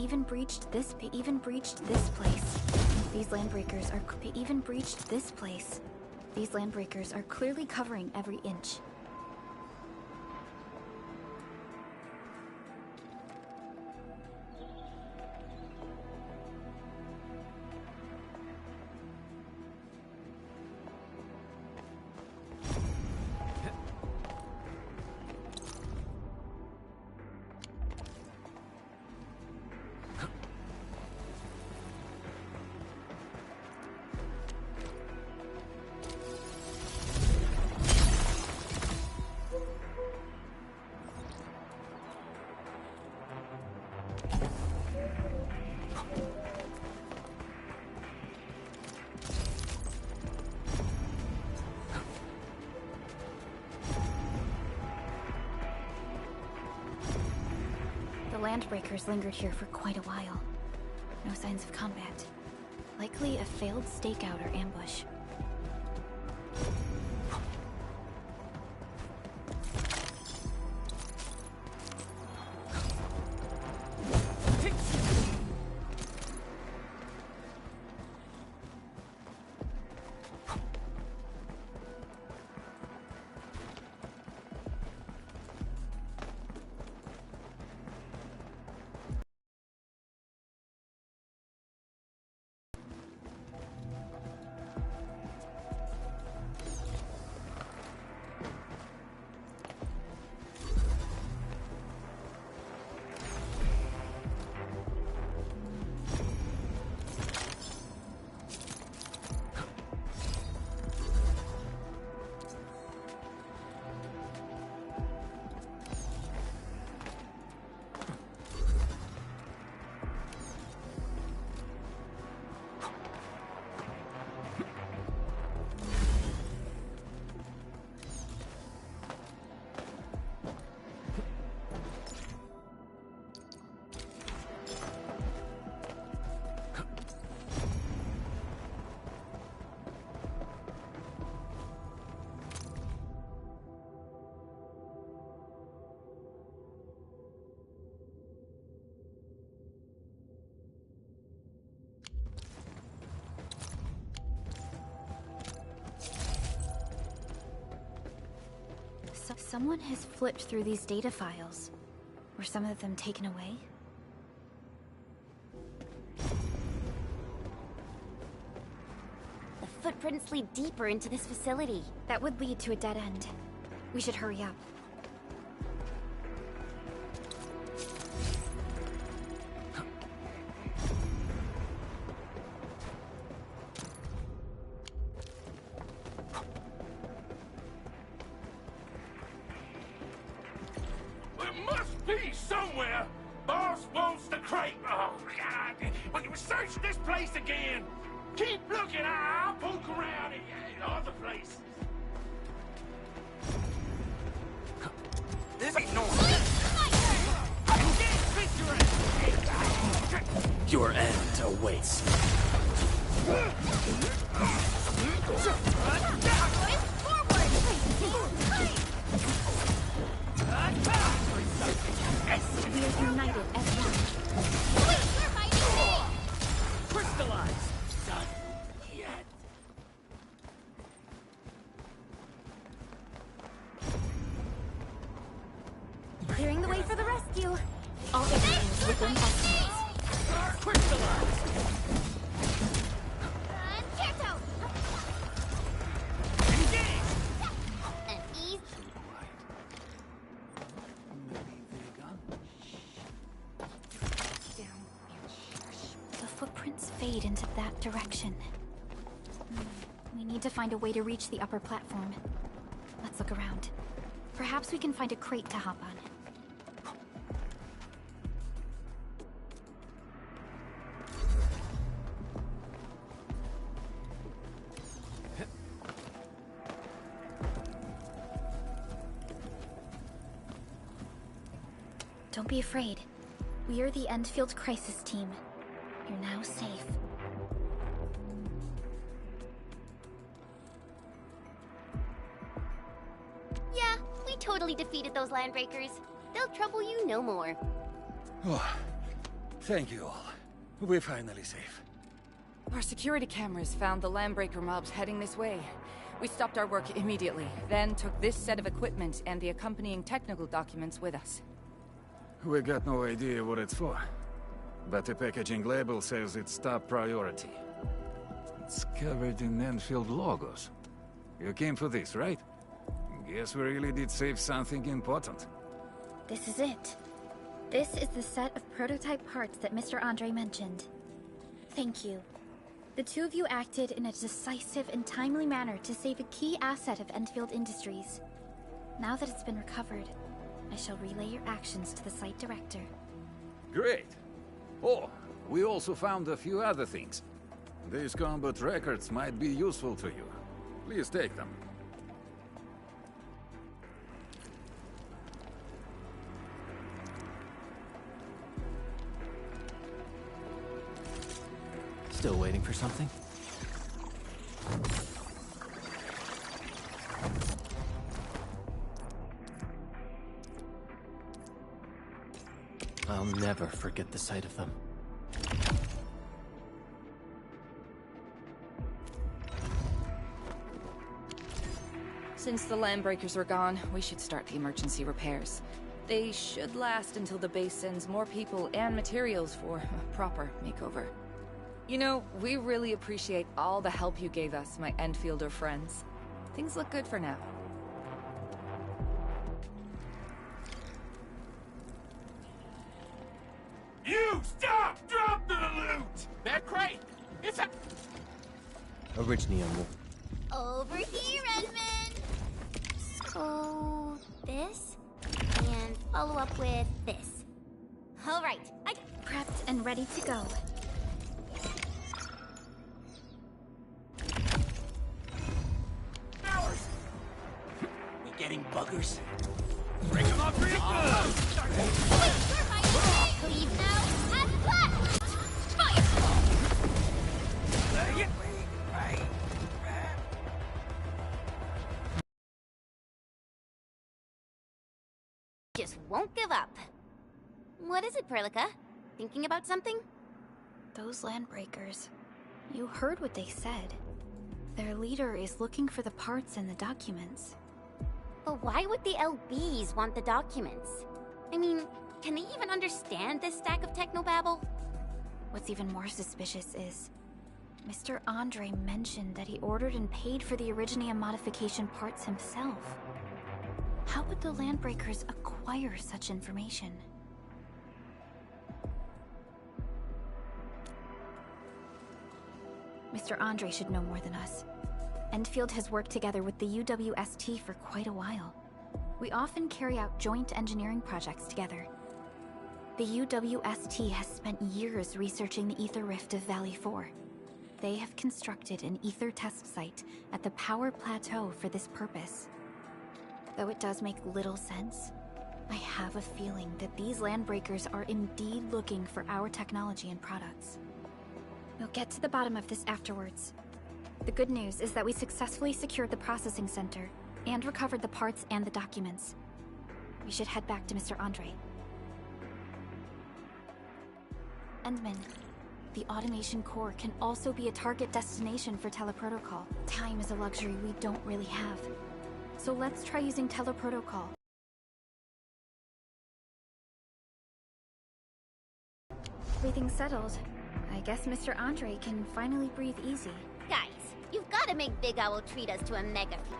even breached this place. These landbreakers are clearly covering every inch. The landbreakers lingered here for quite a while. No signs of combat. Likely a failed stakeout or ambush. Someone has flipped through these data files. Were some of them taken away? The footprints lead deeper into this facility. That would lead to a dead end. We should hurry up. Be somewhere! Boss wants the crate! Oh, God! When you search this place again! Keep looking! I'll poke around in other places. This ain't normal. Your end awaits. We are united as one. Wait, we're fighting me! Crystallize! Done yet. Clearing the way for the rescue. All aliens within estimates. Crystallize! Certo! Engage! An easy. The footprints fade into that direction. We need to find a way to reach the upper platform. Let's look around. Perhaps we can find a crate to hop on. Don't be afraid. We are the Enfield Crisis Team. You're now safe. Yeah, we totally defeated those landbreakers. They'll trouble you no more. Thank you all. We're finally safe. Our security cameras found the Landbreaker mobs heading this way. We stopped our work immediately, then took this set of equipment and the accompanying technical documents with us. We got no idea what it's for. But the packaging label says it's top priority. It's covered in Enfield logos. You came for this, right? Guess we really did save something important. This is it. This is the set of prototype parts that Mr. Andre mentioned. Thank you. The two of you acted in a decisive and timely manner to save a key asset of Enfield Industries. Now that it's been recovered, I shall relay your actions to the site director. Great. Oh, we also found a few other things. These combat records might be useful to you. Please take them. Still waiting for something? I'll never forget the sight of them. Since the Landbreakers are gone, we should start the emergency repairs. They should last until the base sends more people and materials for a proper makeover. You know, we really appreciate all the help you gave us, my Enfielder friends. Things look good for now. You stop! Drop the loot! That crate! It's a... Originium. Over here, Edmund! So, this, and follow up with this. Alright, I... Prepped and ready to go. Ours! We getting buggers? Break them up real good! Wait, you're fighting! Leave now, as planned! Fire! Just won't give up. What is it, Perlica? Thinking about something? Those Landbreakers. You heard what they said. Their leader is looking for the parts and the documents. But why would the LBs want the documents? I mean, can they even understand this stack of technobabble? What's even more suspicious is... Mr. Andre mentioned that he ordered and paid for the Originium modification parts himself. How would the Landbreakers acquire such information? Mr. Andre should know more than us. Enfield has worked together with the UWST for quite a while. We often carry out joint engineering projects together. The UWST has spent years researching the ether rift of Valley 4. They have constructed an ether test site at the Power Plateau for this purpose. Though it does make little sense, I have a feeling that these Landbreakers are indeed looking for our technology and products. We'll get to the bottom of this afterwards. The good news is that we successfully secured the processing center and recovered the parts and the documents. We should head back to Mr. Andre. Endman, the automation core can also be a target destination for teleprotocol. Time is a luxury we don't really have. So let's try using teleprotocol. Everything's settled. I guess Mr. Andre can finally breathe easy. Guys, you've got to make Big Owl treat us to a mega feast.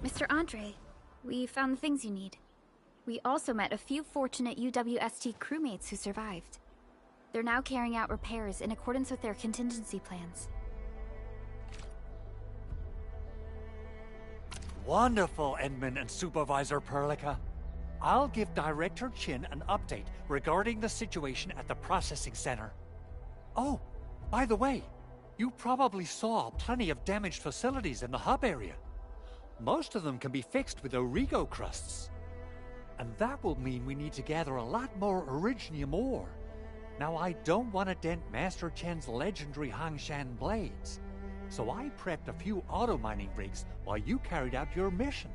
Mr. Andre, we found the things you need. We also met a few fortunate UWST crewmates who survived. They're now carrying out repairs in accordance with their contingency plans. Wonderful, Edmund and Supervisor Perlica. I'll give Director Chin an update regarding the situation at the processing center. Oh, by the way, you probably saw plenty of damaged facilities in the hub area. Most of them can be fixed with Origo crusts. And that will mean we need to gather a lot more Originium ore. Now, I don't want to dent Master Chen's legendary Hangshan blades, so I prepped a few auto-mining rigs while you carried out your mission.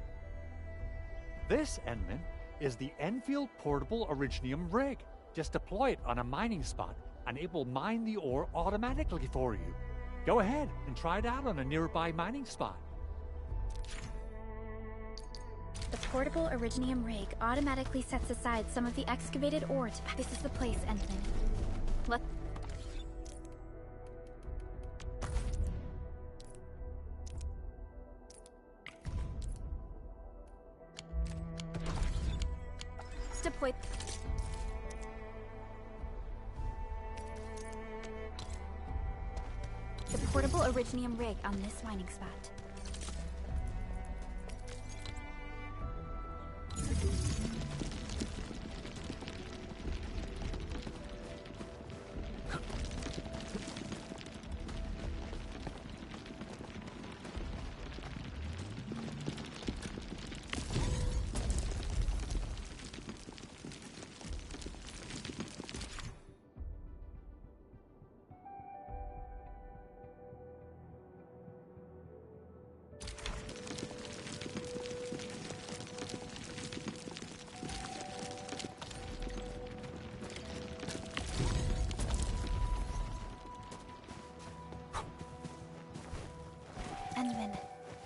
This, Endman, is the Enfield Portable Originium rig. Just deploy it on a mining spot, and it will mine the ore automatically for you. Go ahead and try it out on a nearby mining spot. The portable Originium rig automatically sets aside some of the excavated ore to... This is the place, Endman. Let... Let's deploy... The portable Originium rig on this mining spot.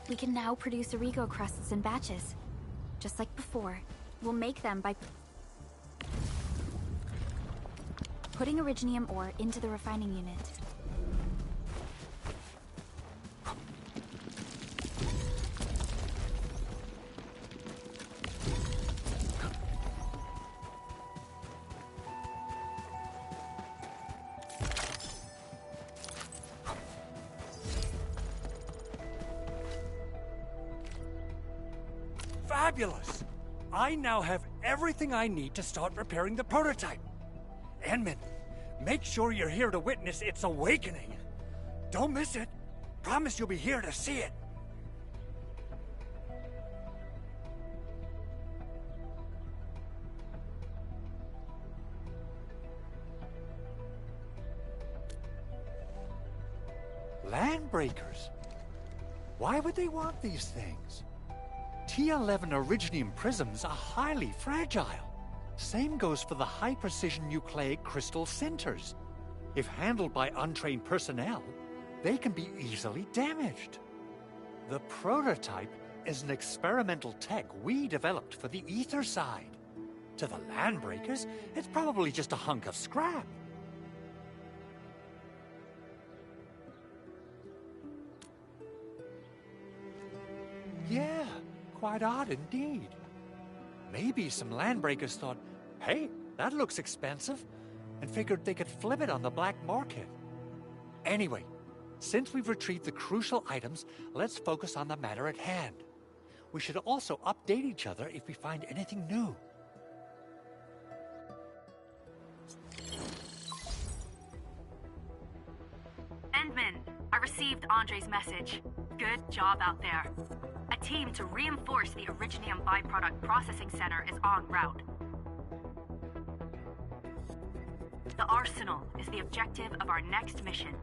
We can now produce Origo crusts in batches. Just like before, we'll make them by putting Originium ore into the refining unit. Fabulous! I now have everything I need to start repairing the prototype. Endman, make sure you're here to witness its awakening. Don't miss it. Promise you'll be here to see it. Landbreakers? Why would they want these things? T11 Originium prisms are highly fragile. Same goes for the high-precision nucleic crystal centers. If handled by untrained personnel, they can be easily damaged. The prototype is an experimental tech we developed for the ether side. To the Landbreakers, it's probably just a hunk of scrap. Yeah. Quite odd indeed. Maybe some Landbreakers thought, hey, that looks expensive, and figured they could flip it on the black market. Anyway, since we've retrieved the crucial items, let's focus on the matter at hand. We should also update each other if we find anything new. Endman, I received Andre's message. Good job out there. A team to reinforce the Originium byproduct processing center is en route. The arsenal is the objective of our next mission.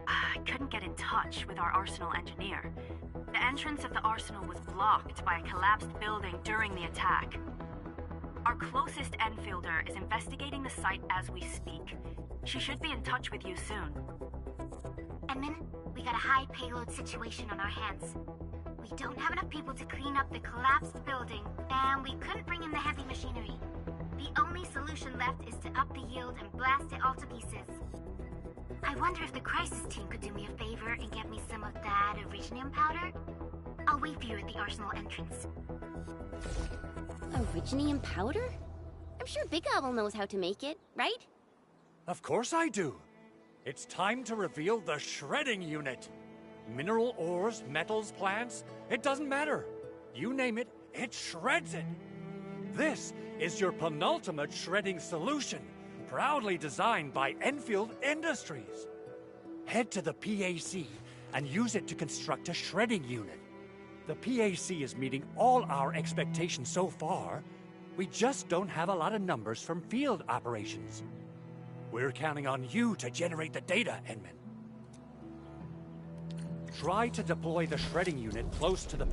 I couldn't get in touch with our arsenal engineer. The entrance of the arsenal was blocked by a collapsed building during the attack. Our closest Enfielder is investigating the site as we speak. She should be in touch with you soon. Endman, we got a high payload situation on our hands. We don't have enough people to clean up the collapsed building, and we couldn't bring in the heavy machinery. The only solution left is to up the yield and blast it all to pieces. I wonder if the crisis team could do me a favor and get me some of that Originium powder? I'll wait for you at the arsenal entrance. Originium powder? I'm sure Big Owl knows how to make it, right? Of course I do. It's time to reveal the shredding unit. Mineral ores, metals, plants, it doesn't matter. You name it, it shreds it. This is your penultimate shredding solution, proudly designed by Enfield Industries. Head to the PAC and use it to construct a shredding unit. The PAC is meeting all our expectations so far, We just don't have a lot of numbers from field operations. We're counting on you to generate the data, Endman. Try to deploy the shredding unit close to the...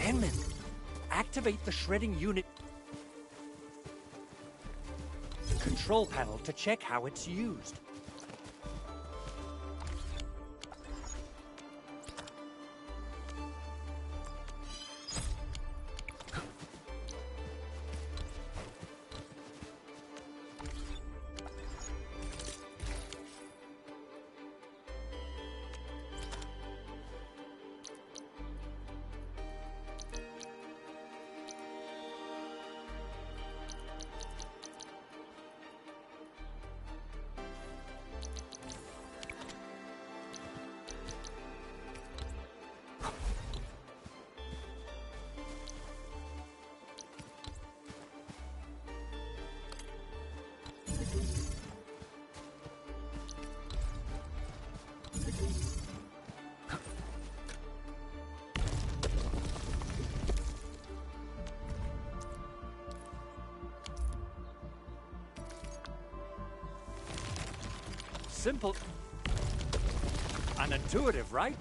Endman, activate the shredding unit control panel to check how it's used. Simple and intuitive, right?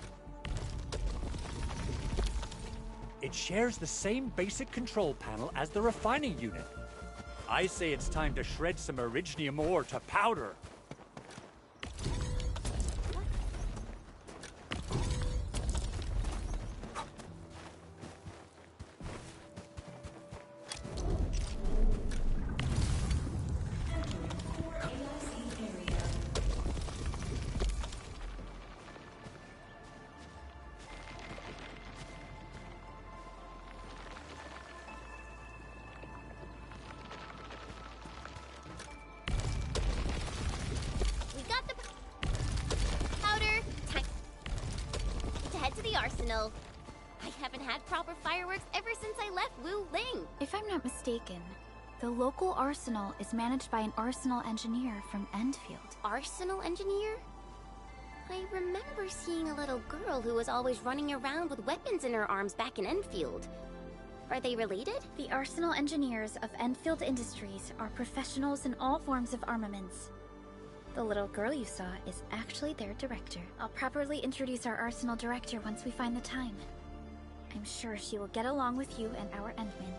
It shares the same basic control panel as the refining unit. I say it's time to shred some Originium ore to powder. Arsenal. I haven't had proper fireworks ever since I left Wu Ling. If I'm not mistaken, the local arsenal is managed by an arsenal engineer from Enfield. Arsenal engineer? I remember seeing a little girl who was always running around with weapons in her arms back in Enfield. Are they related? The arsenal engineers of Enfield Industries are professionals in all forms of armaments. The little girl you saw is actually their director. I'll properly introduce our arsenal director once we find the time. I'm sure she will get along with you and our Endman.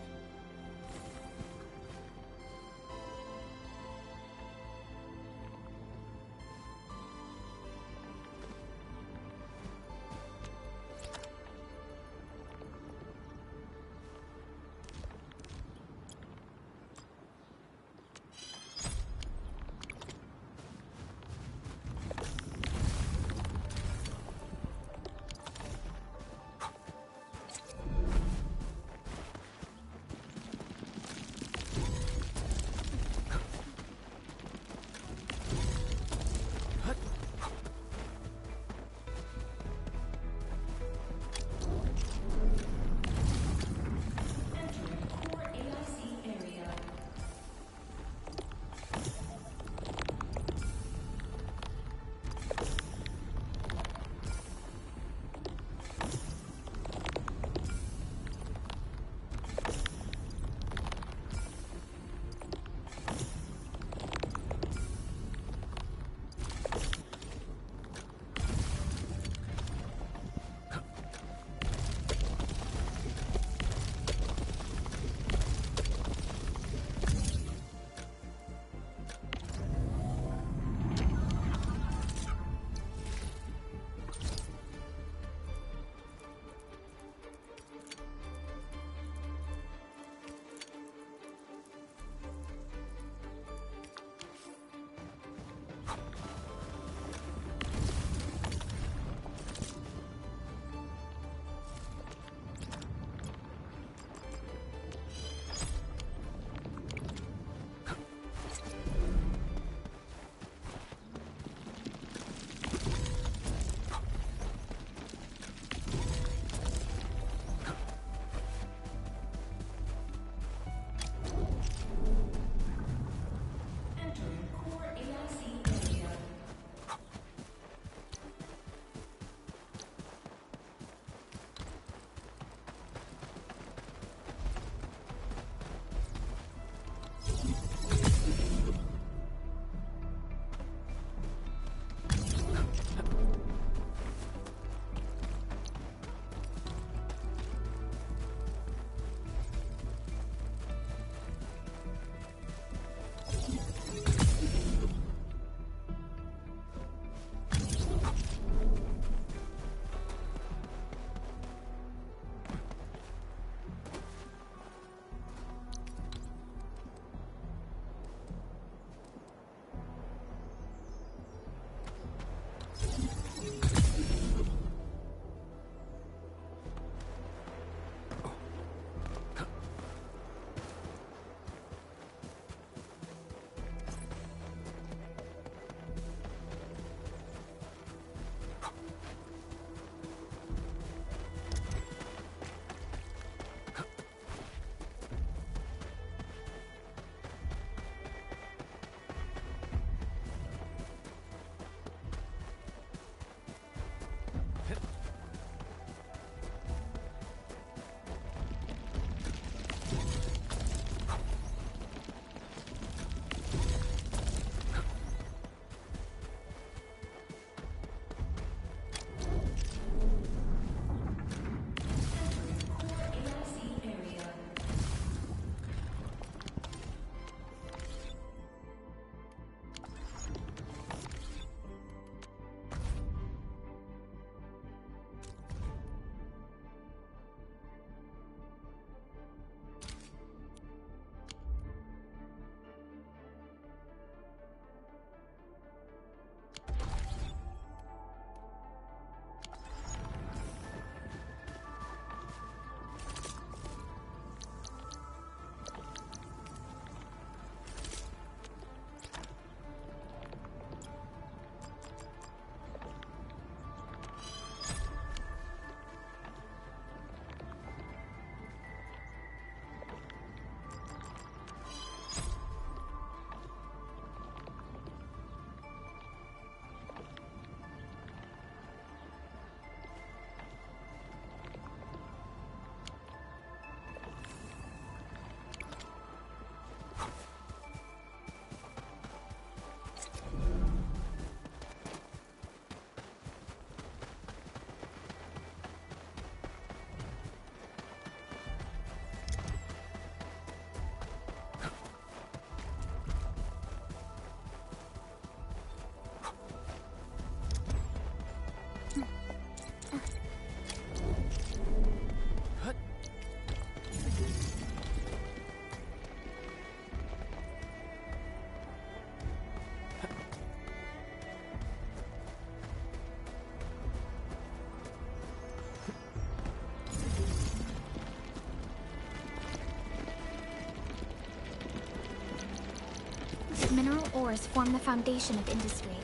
mineral ores form the foundation of industry.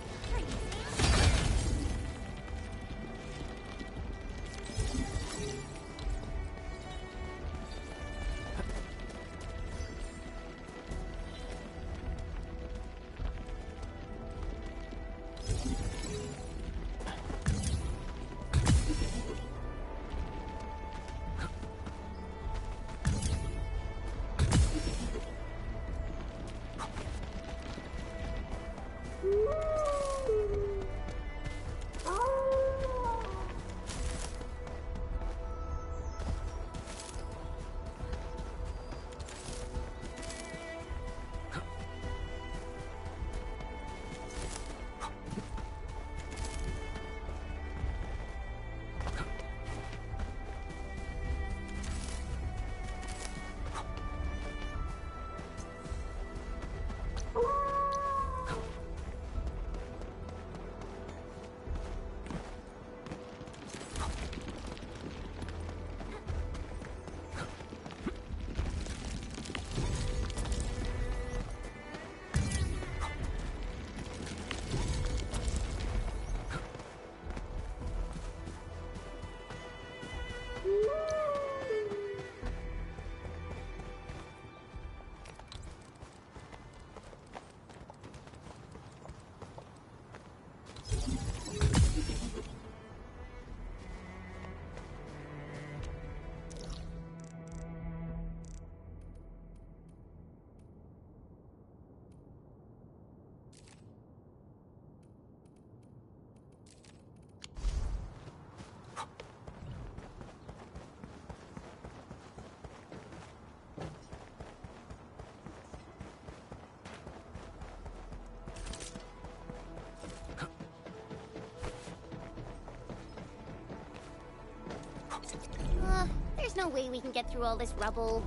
There's no way we can get through all this rubble.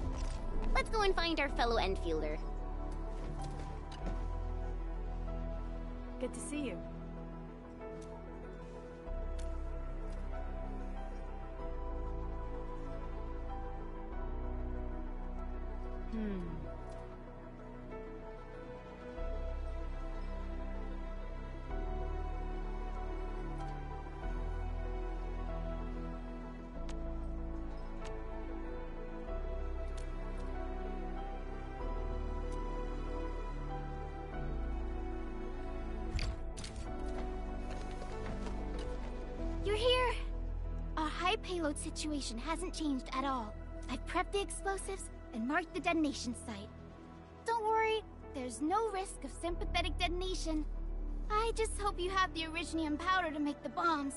Let's go and find our fellow Enfielder. Good to see you. You're here! Our high payload situation hasn't changed at all. I've prepped the explosives and marked the detonation site. Don't worry, there's no risk of sympathetic detonation. I just hope you have the Originium powder to make the bombs.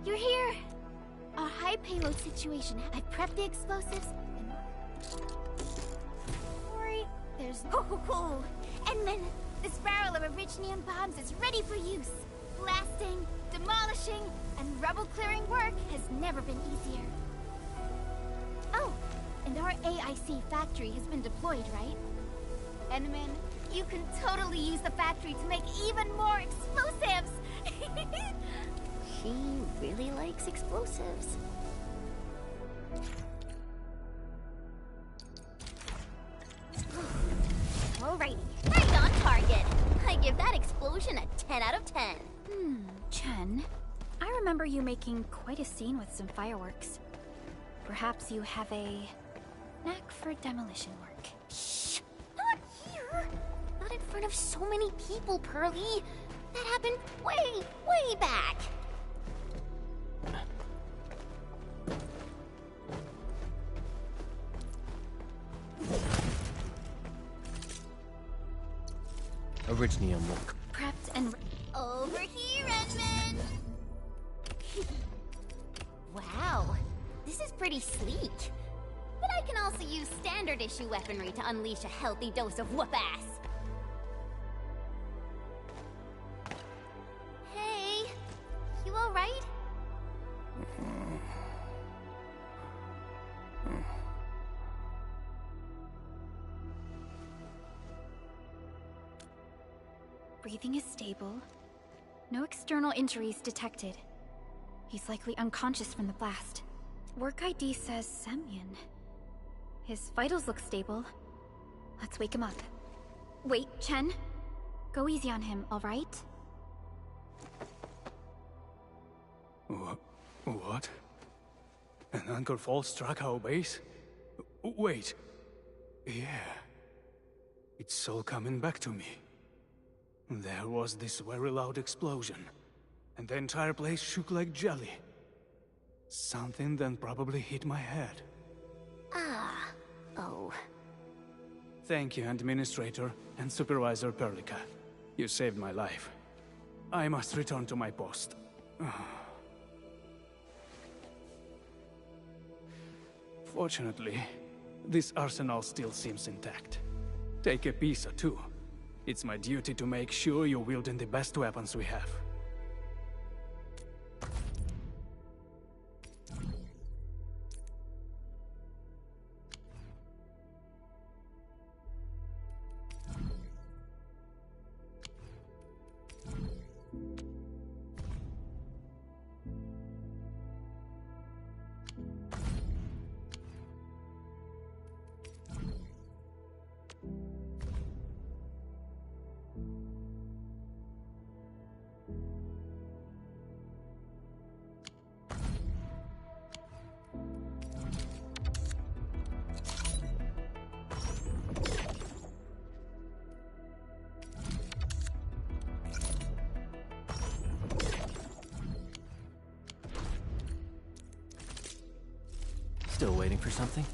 You're here! Our high payload situation. I've prepped the explosives and... Don't worry, there's... Oh! Endman, this barrel of Originium bombs is ready for use. Blasting, demolishing, and rubble-clearing work has never been easier. Oh, and our AIC factory has been deployed, right? Endman, you can totally use the factory to make even more explosives! She really likes explosives. Alrighty, right on target. I give that explosion a 10 out of 10. Chen, I remember you making quite a scene with some fireworks. Perhaps you have a knack for demolition work. Shh! Not here! Not in front of so many people, Pearly. That happened way back. Originium work. Prepped and... Over here, Edmund! Wow, this is pretty sleek. But I can also use standard issue weaponry to unleash a healthy dose of whoop-ass. Hey, you alright? Breathing is stable. No external injuries detected. He's likely unconscious from the blast. Work ID says Semyon. His vitals look stable. Let's wake him up. Wait, Chen. Go easy on him, alright? What? An Anchor Fall struck our base? Wait. Yeah. It's all coming back to me. There was this very loud explosion, and the entire place shook like jelly. Something then probably hit my head. Ah. Oh. Thank you, Endministrator and Supervisor Perlica. You saved my life. I must return to my post. Fortunately, this arsenal still seems intact. Take a piece or two. It's my duty to make sure you're wielding the best weapons we have. Still waiting for something?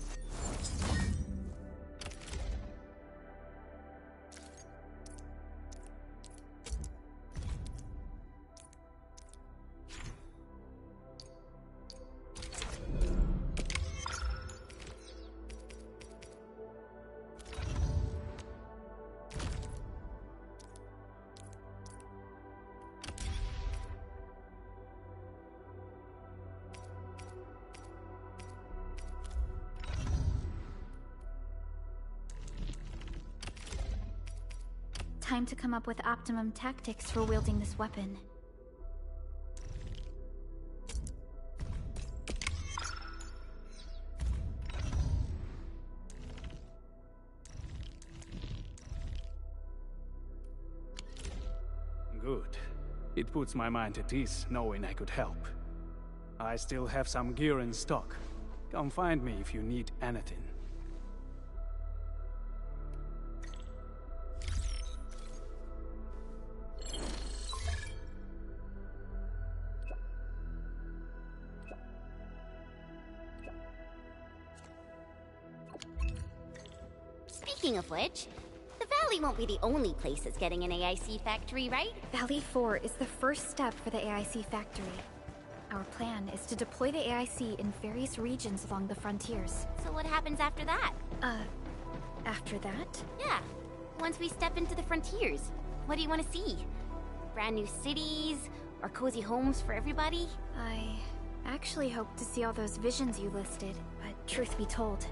Time to come up with optimum tactics for wielding this weapon. Good. It puts my mind at ease knowing I could help. I still have some gear in stock. Come find me if you need anything. Speaking of which, the Valley won't be the only place that's getting an AIC factory, right? Valley 4 is the first step for the AIC factory. Our plan is to deploy the AIC in various regions along the frontiers. So what happens after that? After that? Yeah, once we step into the frontiers, what do you want to see? Brand new cities, or cozy homes for everybody? I actually hoped to see all those visions you listed, but truth be told,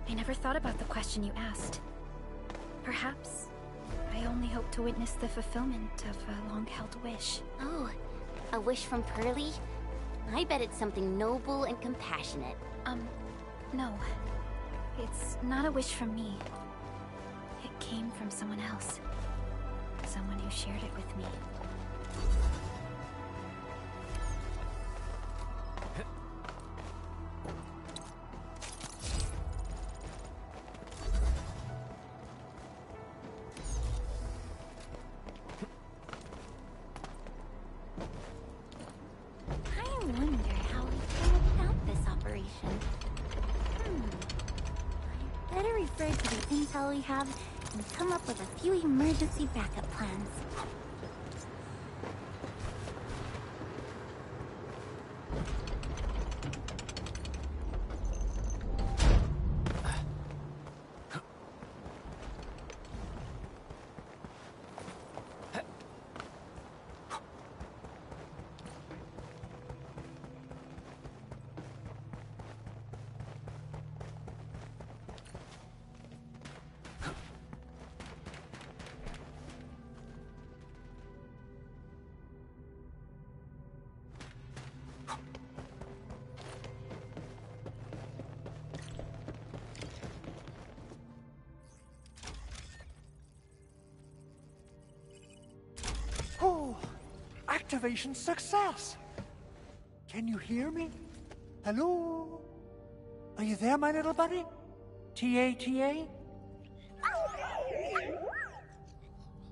I never thought about the question you asked. Perhaps I only hope to witness the fulfillment of a long-held wish. Oh, a wish from Pearly? I bet it's something noble and compassionate. No. It's not a wish from me. It came from someone else. Someone who shared it with me. We have and come up with a few emergency backup plans. Activation success! Can you hear me? Hello? Are you there, my little buddy? T-A-T-A?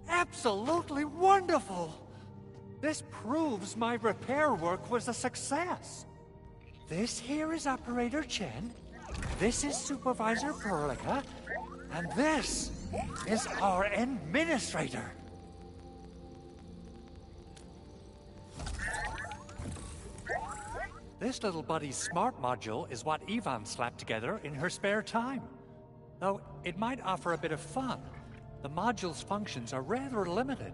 Absolutely wonderful! This proves my repair work was a success. This here is Operator Chen, this is Supervisor Perlica, and this is our Endministrator. This little buddy's smart module is what Ivan slapped together in her spare time. Though it might offer a bit of fun, the module's functions are rather limited.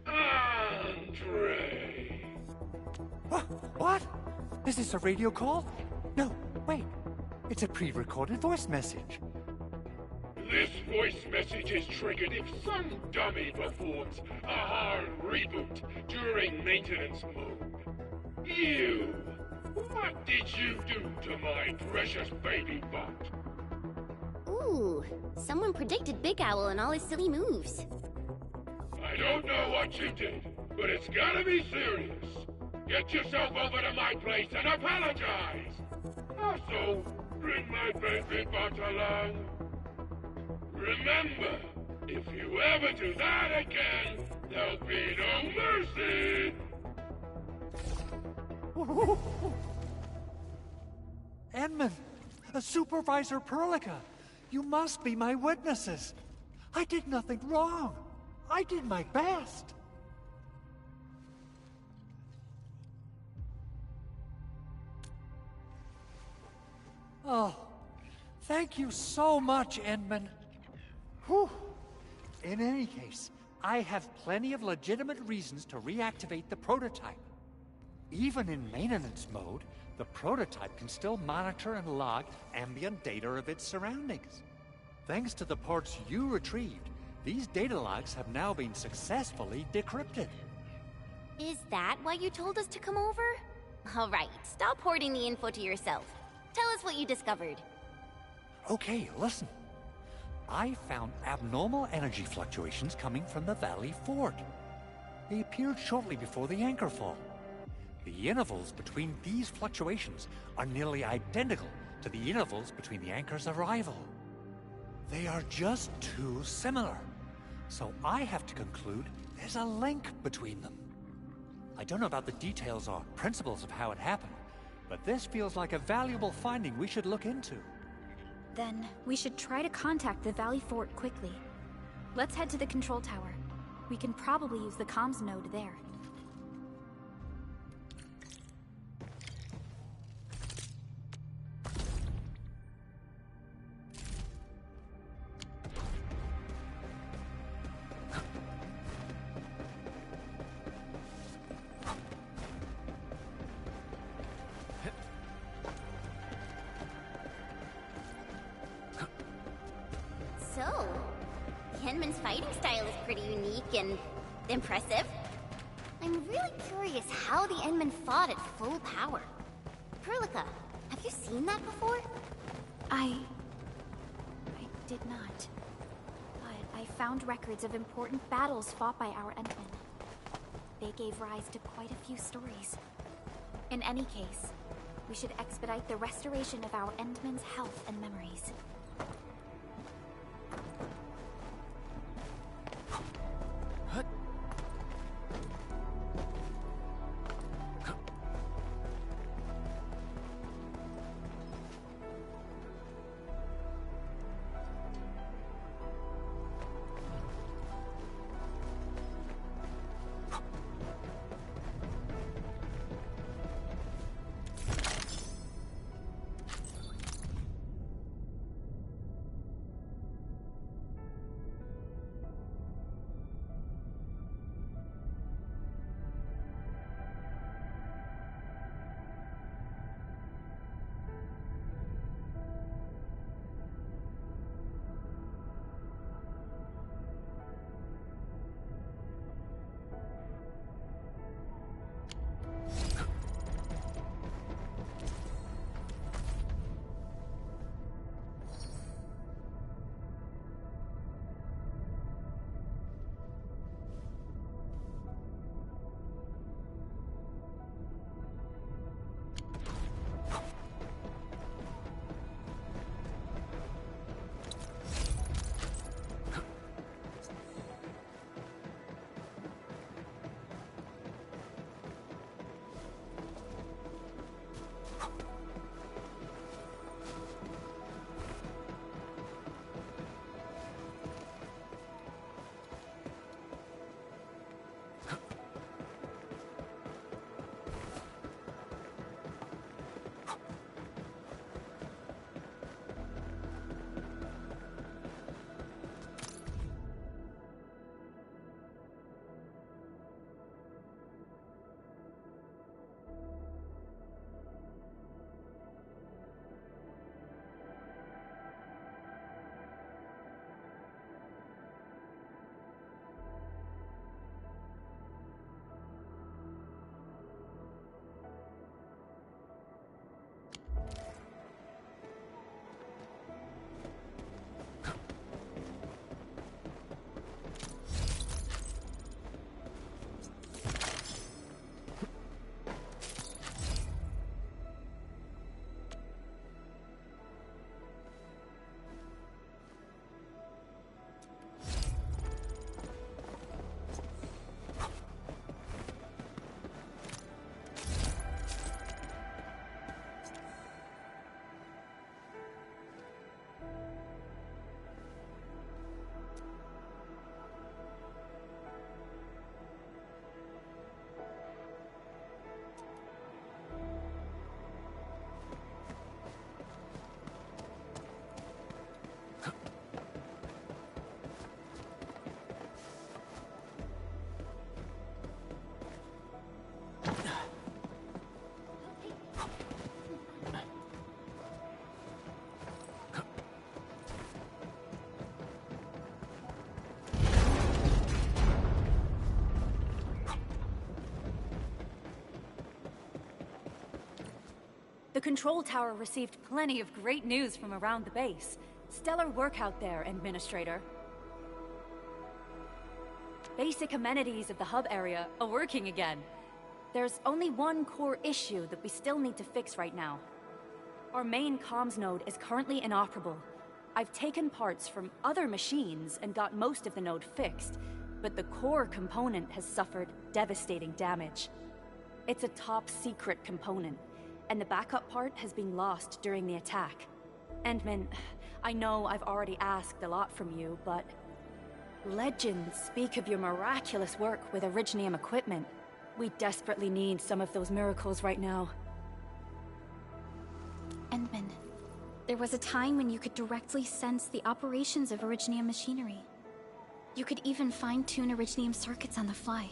Andre! What? Is this a radio call? No, wait. It's a pre-recorded voice message. This voice message is triggered if some dummy performs a hard reboot during maintenance mode. You! What did you do to my precious baby bot? Ooh, someone predicted Big Owl and all his silly moves. I don't know what you did, but it's gotta be serious. Get yourself over to my place and apologize! Also, bring my baby bot along. Remember, if you ever do that again, there'll be no mercy! Edmund, Supervisor Perlica, you must be my witnesses. I did nothing wrong. I did my best. Oh, thank you so much, Edmund. Whew. In any case, I have plenty of legitimate reasons to reactivate the prototype. Even in maintenance mode, the prototype can still monitor and log ambient data of its surroundings. Thanks to the parts you retrieved, these data logs have now been successfully decrypted. Is that why you told us to come over? All right, stop hoarding the info to yourself. Tell us what you discovered. Okay, listen. I found abnormal energy fluctuations coming from the Valley Fort. They appeared shortly before the anchor fall. The intervals between these fluctuations are nearly identical to the intervals between the anchor's arrival. They are just too similar. So I have to conclude there's a link between them. I don't know about the details or principles of how it happened, but this feels like a valuable finding we should look into. Then, we should try to contact the Valley Fort quickly. Let's head to the control tower. We can probably use the comms node there. So, Henman's fighting style is pretty unique and impressive. I'm really curious how the Endman fought at full power. Perlica, have you seen that before? I did not. But I found records of important battles fought by our Endmen. They gave rise to quite a few stories. In any case, we should expedite the restoration of our Endmen's health and memories. The control tower received plenty of great news from around the base. Stellar work out there, Endministrator. Basic amenities of the hub area are working again. There's only one core issue that we still need to fix right now. Our main comms node is currently inoperable. I've taken parts from other machines and got most of the node fixed, but the core component has suffered devastating damage. It's a top-secret component, and the backup part has been lost during the attack. Endman, I know I've already asked a lot from you, but legends speak of your miraculous work with Originium equipment. We desperately need some of those miracles right now. Endman, there was a time when you could directly sense the operations of Originium machinery. You could even fine-tune Originium circuits on the fly.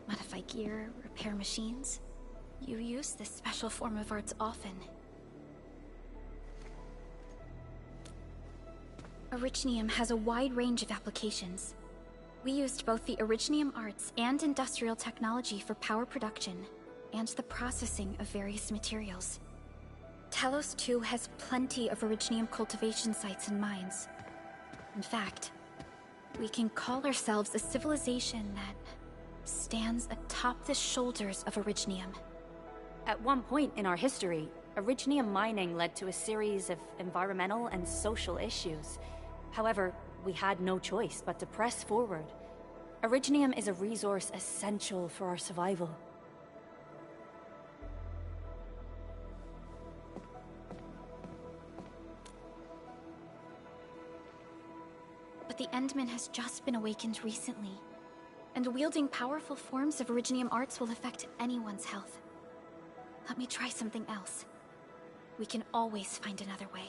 Modify gear, repair machines. You use this special form of arts often. Originium has a wide range of applications. We used both the Originium arts and industrial technology for power production, and the processing of various materials. Talos 2 has plenty of Originium cultivation sites and mines. In fact, we can call ourselves a civilization that stands atop the shoulders of Originium. At one point in our history, Originium mining led to a series of environmental and social issues. However, we had no choice but to press forward. Originium is a resource essential for our survival. But the Endman has just been awakened recently, and wielding powerful forms of Originium arts will affect anyone's health. Let me try something else. We can always find another way.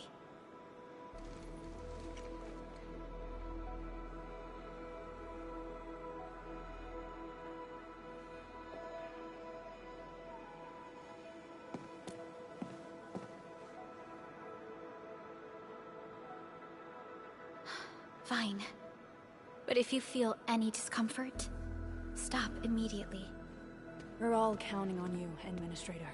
Fine. But if you feel any discomfort, stop immediately. We're all counting on you, Endministrator.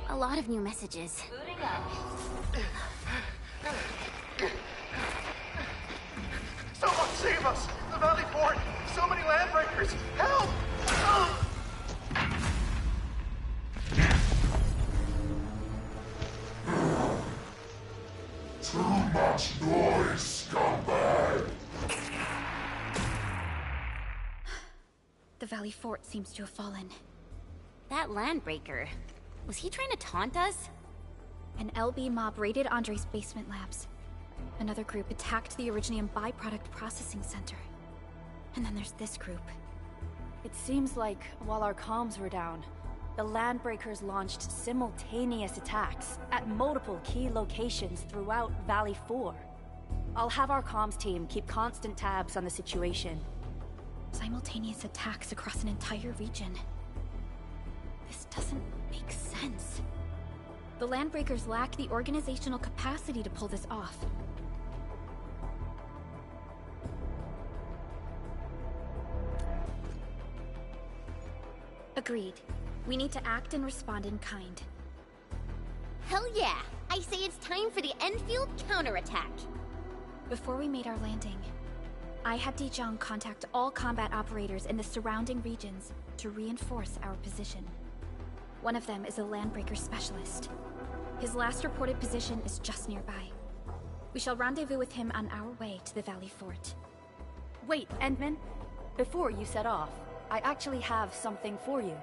A lot of new messages. Someone save us! The Valley Fort! So many landbreakers! Help! Too much noise, scumbag! The Valley Fort seems to have fallen. That landbreaker. Was he trying to taunt us? An LB mob raided Andre's basement labs. Another group attacked the Originium byproduct processing center. And then there's this group. It seems like, while our comms were down, the Landbreakers launched simultaneous attacks at multiple key locations throughout Valley 4. I'll have our comms team keep constant tabs on the situation. Simultaneous attacks across an entire region. This doesn't make sense. The Landbreakers lack the organizational capacity to pull this off. Agreed. We need to act and respond in kind. Hell yeah! I say it's time for the Enfield counterattack. Before we made our landing, I had Dijong contact all combat operators in the surrounding regions to reinforce our position. One of them is a Landbreaker specialist. His last reported position is just nearby. We shall rendezvous with him on our way to the Valley Fort. Wait, Endman. Before you set off, I actually have something for you.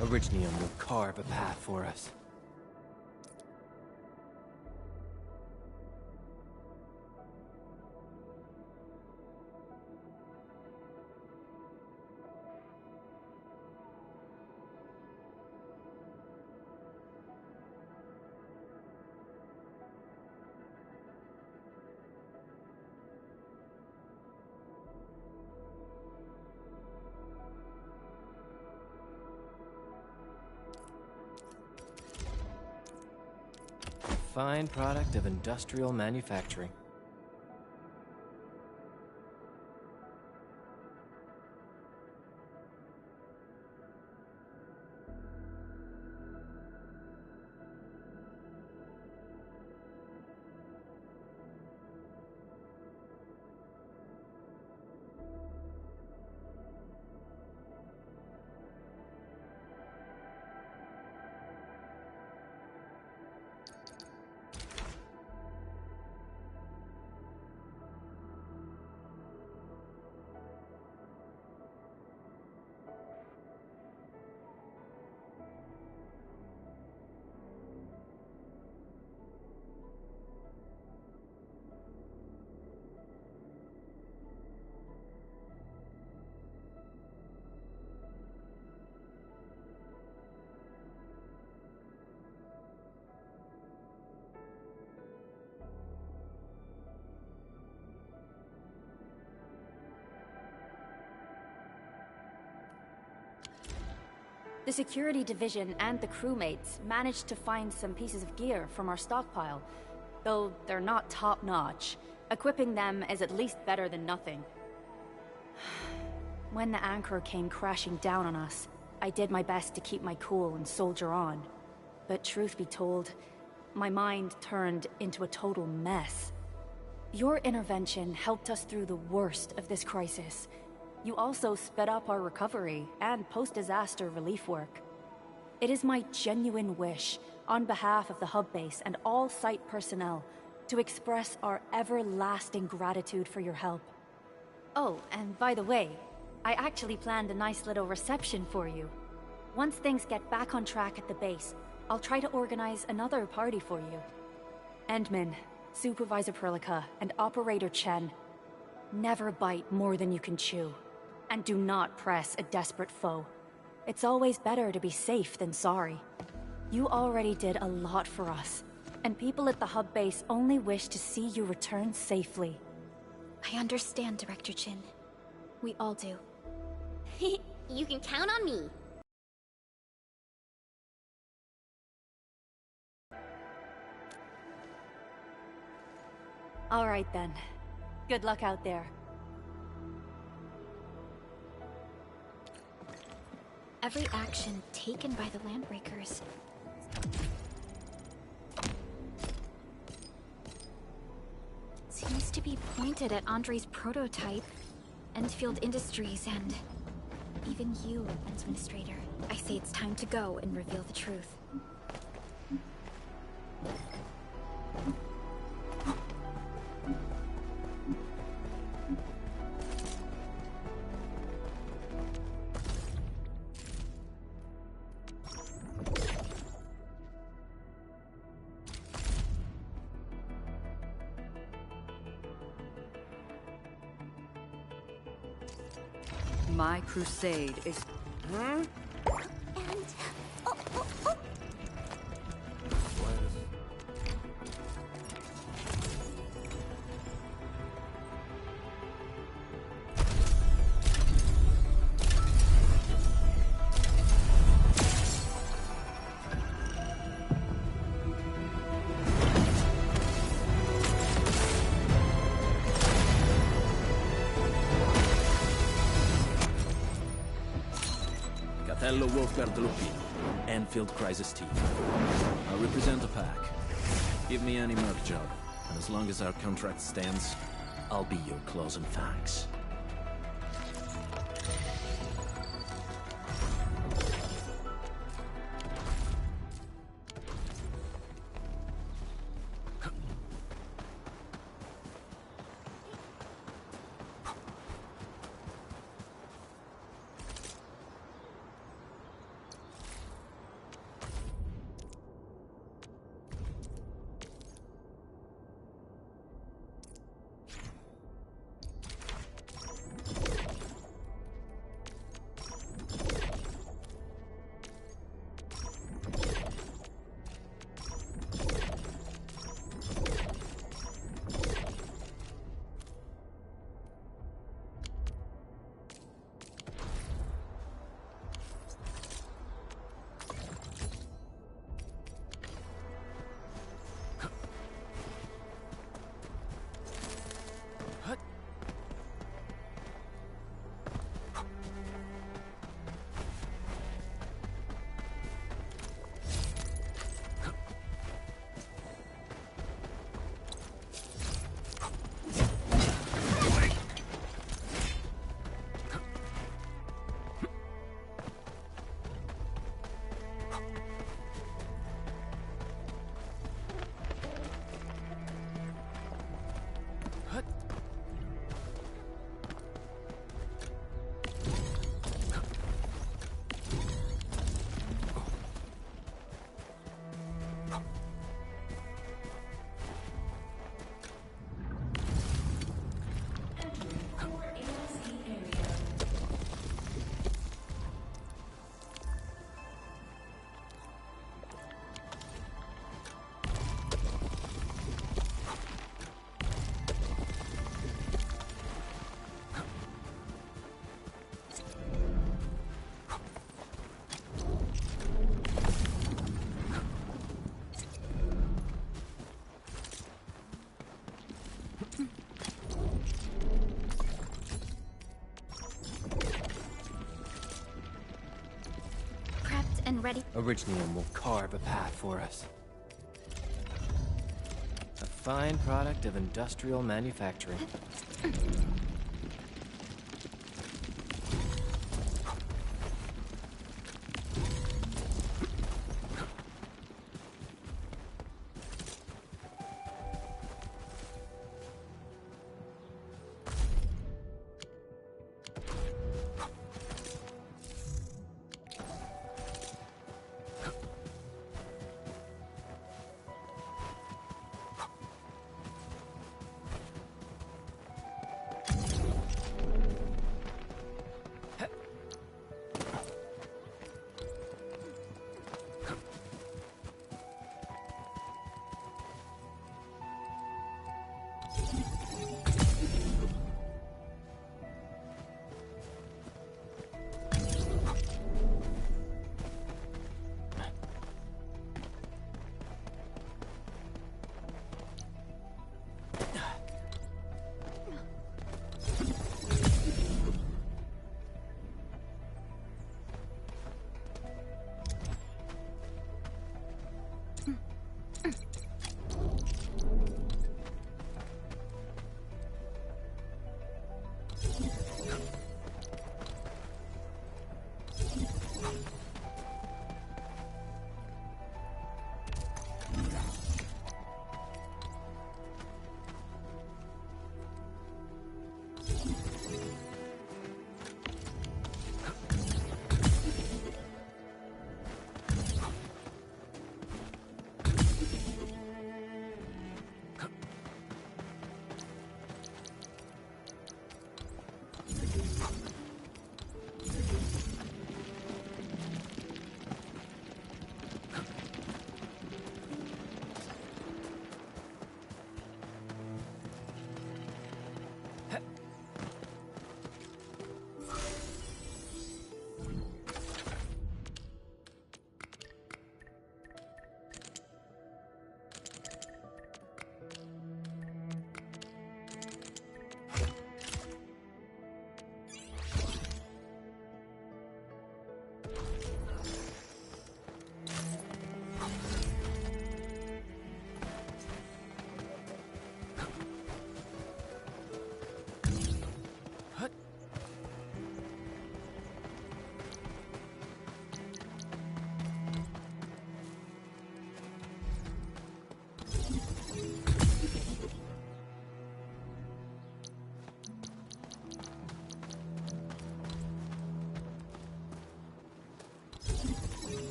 Originium will carve a path for us. Fine product of industrial manufacturing. The security division and the crewmates managed to find some pieces of gear from our stockpile, though they're not top-notch. Equipping them is at least better than nothing. When the anchor came crashing down on us, I did my best to keep my cool and soldier on. But truth be told, my mind turned into a total mess. Your intervention helped us through the worst of this crisis. You also sped up our recovery and post-disaster relief work. It is my genuine wish on behalf of the hub base and all site personnel, to express our everlasting gratitude for your help. Oh, and by the way, I actually planned a nice little reception for you. Once things get back on track at the base, I'll try to organize another party for you. Endmin, Supervisor Perlica, and Operator Chen, never bite more than you can chew. And do not press a desperate foe. It's always better to be safe than sorry. You already did a lot for us, and people at the hub base only wish to see you return safely. I understand, Director Chin. We all do. You can count on me. All right then. Good luck out there. Every action taken by the Landbreakers seems to be pointed at Andre's prototype, Enfield Industries, and even you, Endministrator. I say it's time to go and reveal the truth. My crusade is... And... Oh, oh, oh. Hello, Wolfguard Lupino. Enfield Crisis Team. I represent the pack. Give me any merc job, and as long as our contract stands, I'll be your claws and fangs. And ready. Originium will carve a path for us. A fine product of industrial manufacturing.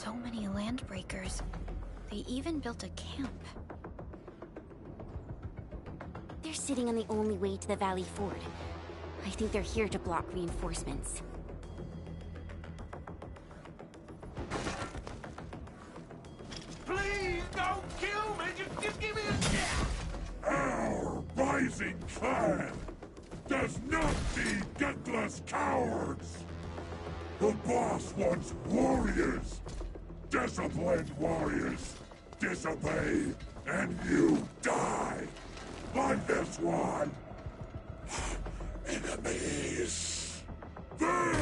So many land breakers. They even built a camp. They're sitting on the only way to the Valley Ford. I think they're here to block reinforcements. Please don't kill me! Just give me a... Our rising clan does not need gutless cowards! The boss wants warriors! Disciplined warriors! Disobey, and you die! Like this one! Enemies! There!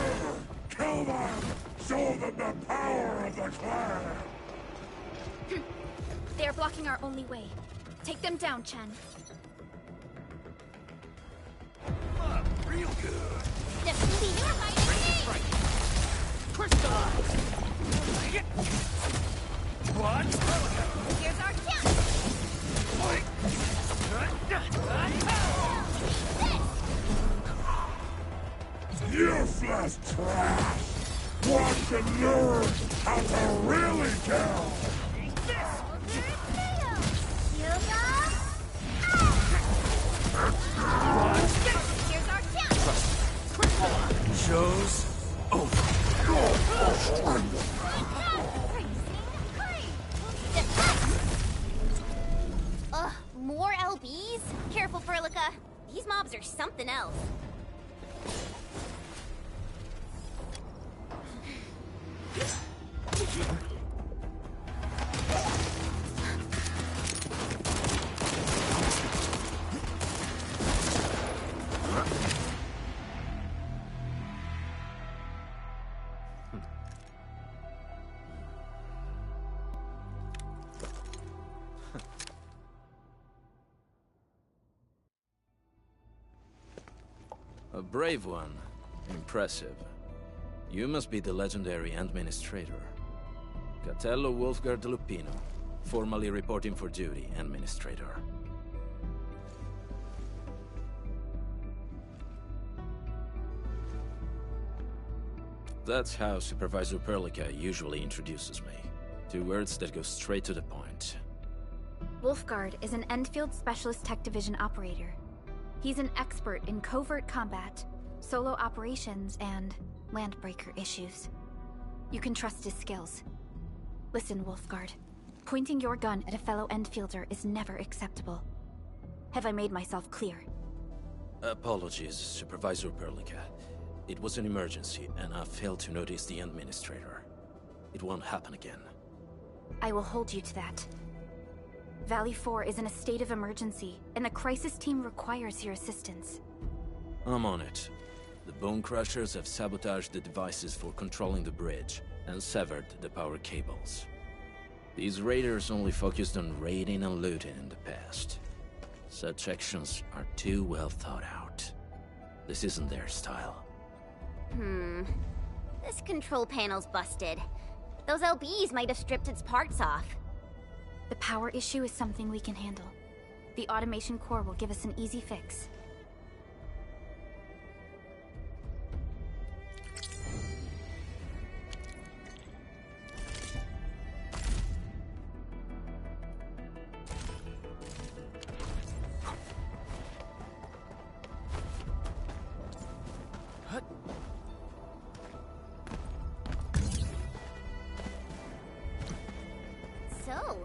Kill them! Show them the power of the clan! They are blocking our only way. Take them down, Chen. Real good. Defeating your fighting team! Crystallize! What? Here's our chance! Useless trash! Want to learn how to really kill! Here's our chance! Show's over. Ugh, more LBs? Careful, Furlica. These mobs are something else. A brave one. Impressive. You must be the legendary Endministrator. Catello Wolfgard Lupino, formally reporting for duty, Endministrator. That's how Supervisor Perlica usually introduces me. 2 words that go straight to the point. Wolfgard is an Enfield Specialist Tech Division operator. He's an expert in covert combat, solo operations, and landbreaker issues. You can trust his skills. Listen, Wolfgard. Pointing your gun at a fellow Enfielder is never acceptable. Have I made myself clear? Apologies, Supervisor Perlica. It was an emergency, and I failed to notice the Endministrator. It won't happen again. I will hold you to that. Valley 4 is in a state of emergency, and the crisis team requires your assistance. I'm on it. The Bone Crushers have sabotaged the devices for controlling the bridge, and severed the power cables. These raiders only focused on raiding and looting in the past. Such actions are too well thought out. This isn't their style. This control panel's busted. Those LBs might have stripped its parts off. The power issue is something we can handle. The automation core will give us an easy fix. So,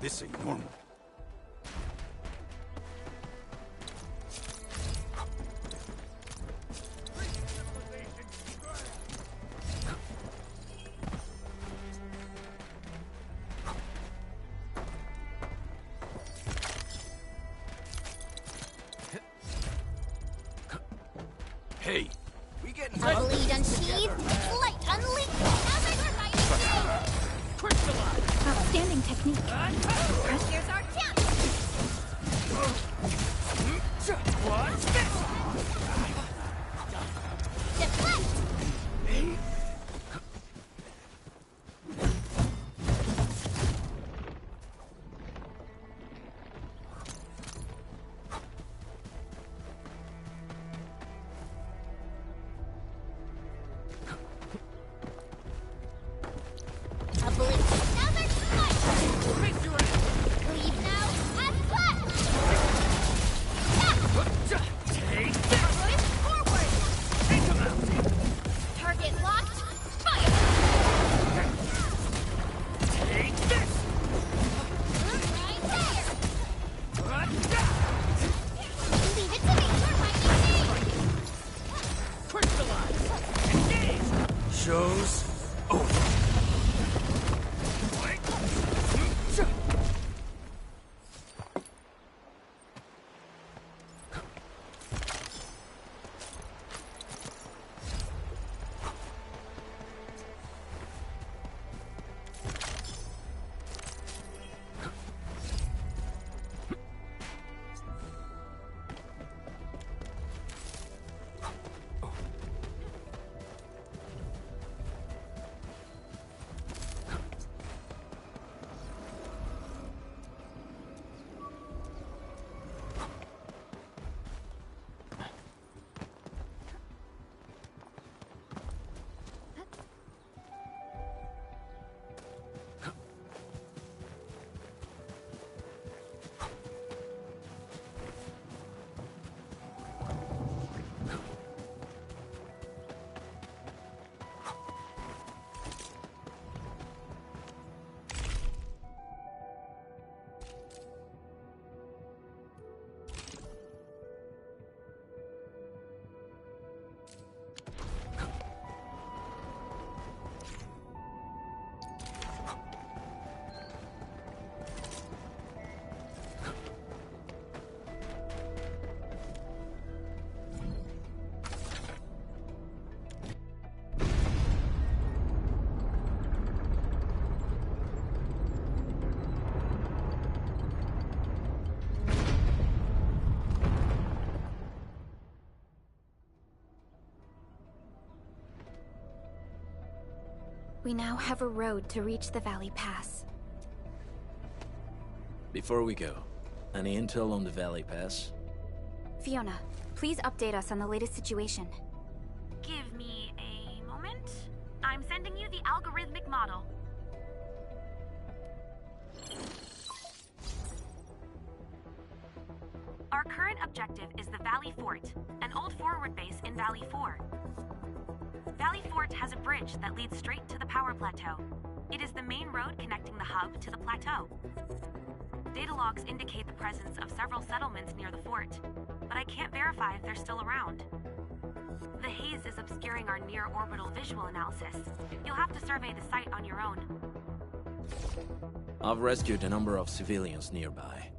This ain't normal. Hey, we getting ready? Bleed unsheathed, light unleashed. Outstanding technique. Here's our chance. What's this? Deflect. Show's over. We now have a road to reach the Valley Pass. Before we go, any intel on the Valley Pass? Fiona, please update us on the latest situation. Give me a moment. I'm sending you the algorithmic model. Our current objective is the Valley Fort, an old forward base in Valley 4. Valley Fort has a bridge that leads straight to the power plateau. It is the main road connecting the hub to the plateau. Data logs indicate the presence of several settlements near the fort, but I can't verify if they're still around. The haze is obscuring our near-orbital visual analysis. You'll have to survey the site on your own. I've rescued a number of civilians nearby.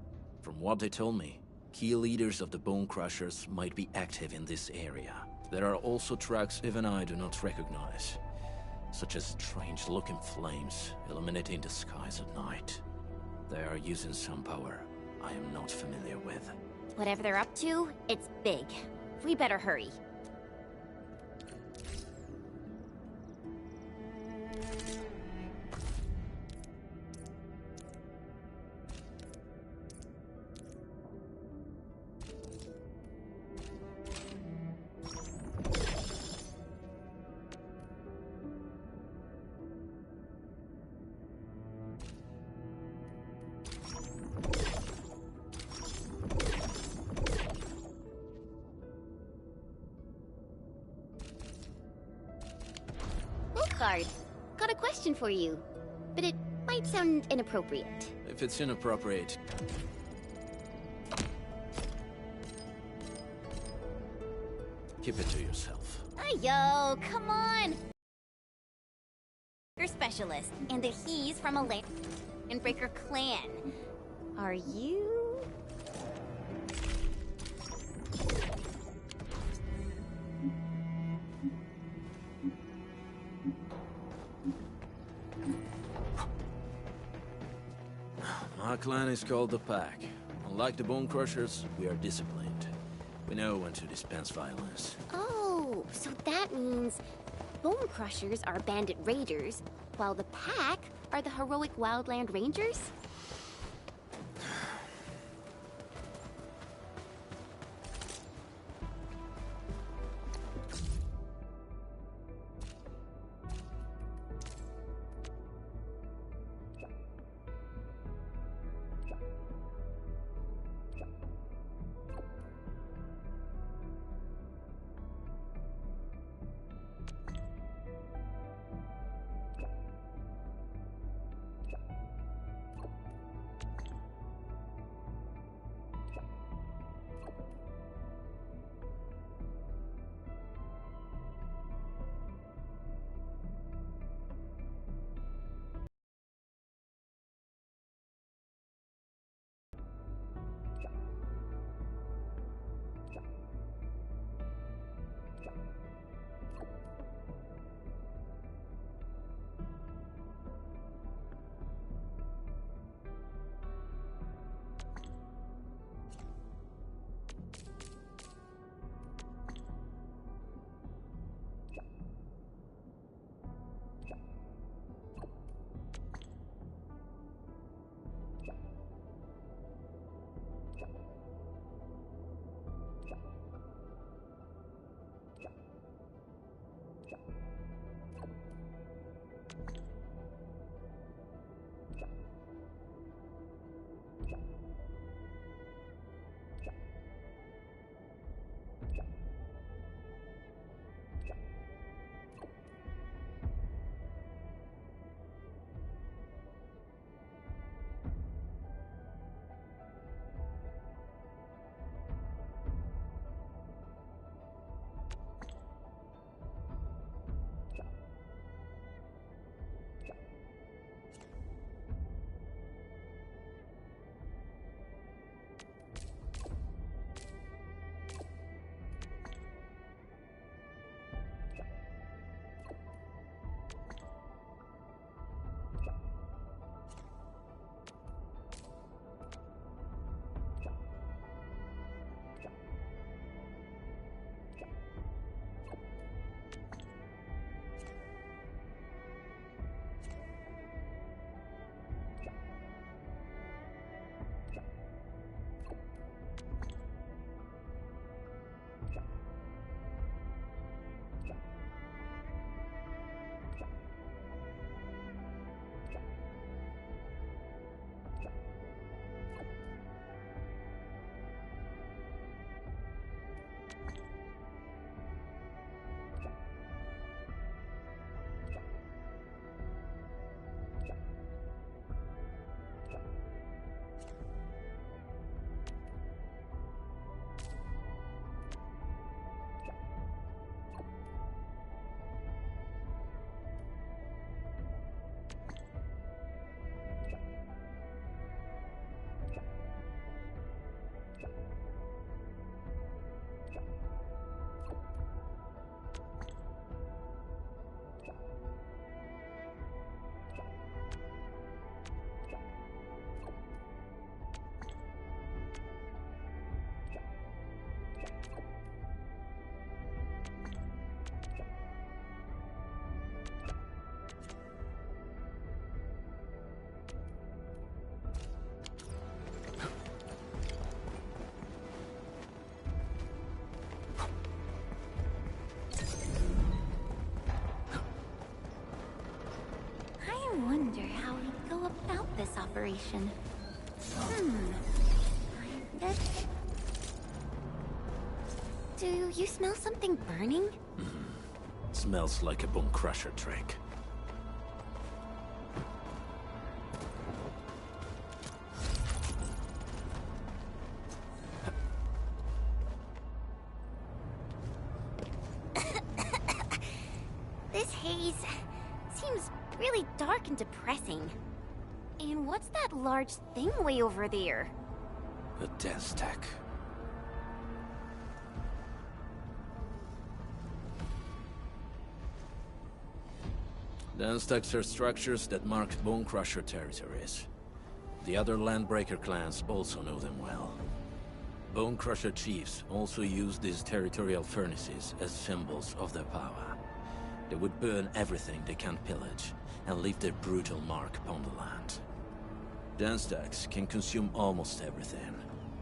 From what they told me, key leaders of the Bone Crushers might be active in this area. There are also tracks even I do not recognize, such as strange-looking flames illuminating the skies at night. They are using some power I am not familiar with. Whatever they're up to, it's big. We better hurry. Card. Got a question for you, but it might sound inappropriate. A If it's inappropriate... keep it to yourself. Yo, come on! You're specialist, and that he's from a Landbreaker clan. Are you? Our clan is called the Pack. Unlike the Bone Crushers, we are disciplined. We know when to dispense violence. Oh, so that means Bone Crushers are bandit raiders, while the Pack are the heroic wildland rangers? This operation. Do you smell something burning? Smells like a Bone Crusher trick. and depressing. And what's that large thing way over there? A dense tech. Dense techs are structures that mark Bone Crusher territories. The other Landbreaker clans also know them well. Bone Crusher chiefs also use these territorial furnaces as symbols of their power. They would burn everything they can pillage, and leave their brutal mark upon the land. Dense techs can consume almost everything.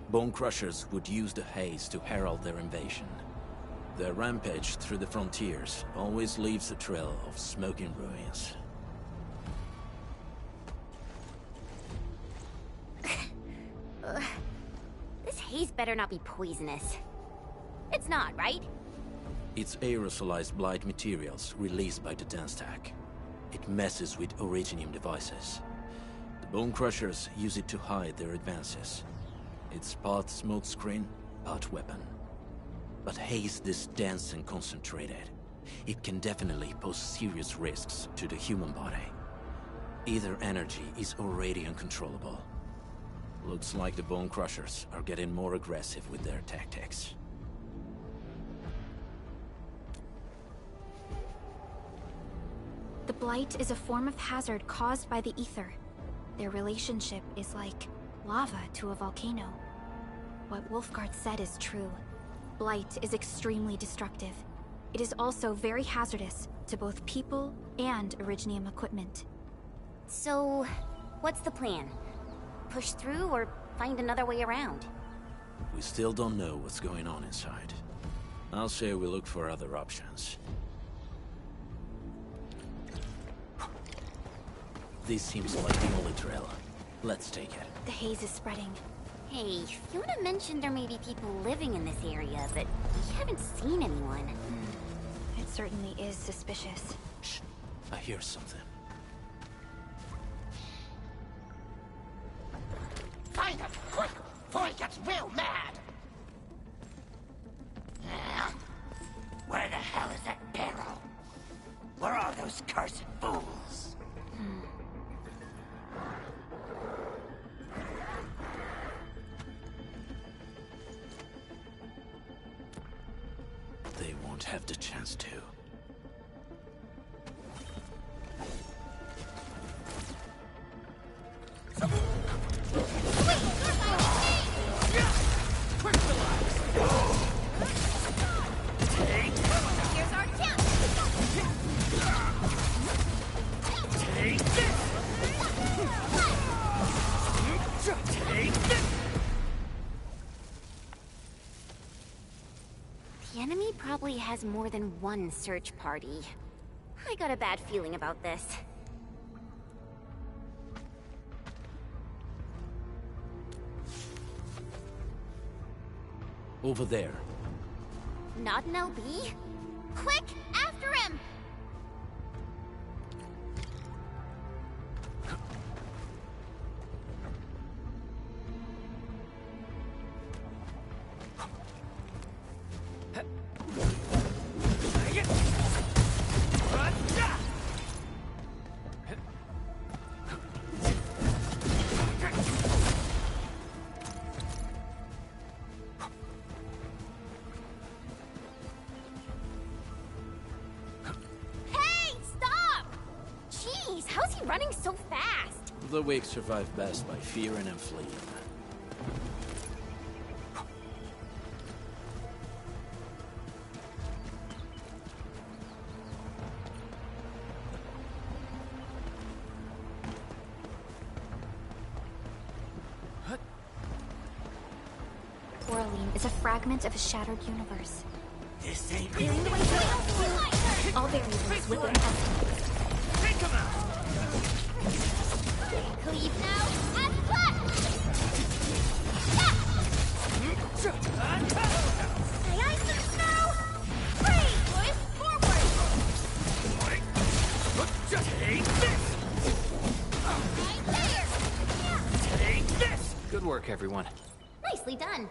Bone Crushers would use the haze to herald their invasion. Their rampage through the frontiers always leaves a trail of smoking ruins. This haze better not be poisonous. It's not, right? It's aerosolized blight materials released by the dense tech. It messes with Originium devices. The Bone Crushers use it to hide their advances. It's part smokescreen, part weapon. But haze this dense and concentrated. It can definitely pose serious risks to the human body. Either energy is already uncontrollable. Looks like the Bone Crushers are getting more aggressive with their tactics. The blight is a form of hazard caused by the ether. Their relationship is like lava to a volcano. What Wolfguard said is true. Blight is extremely destructive. It is also very hazardous to both people and Originium equipment. So, what's the plan? Push through or find another way around? We still don't know what's going on inside. I'll say we look for other options. This seems like the only trail. Let's take it. The haze is spreading. Hey, Fiona mentioned there may be people living in this area, but we haven't seen anyone. It certainly is suspicious. Shh. I hear something. Find him, quick, before he gets real mad! Where the hell is that barrel? Where are those cursed fools? They won't have the chance to. Here's our chance! Take this! Take this! The enemy probably has more than one search party. I got a bad feeling about this. Over there. Not an LB? Quick, after him! How's he running so fast? The weak survive best by fearing and fleeing. Coraline is a fragment of a shattered universe. This ain't Clearing the way to all variables within estimates. Take him out! Cleave now, and cut! Say ice to the snow! Free, boys, forward! Take this! Right there! Take this! Good work, everyone. Nicely done.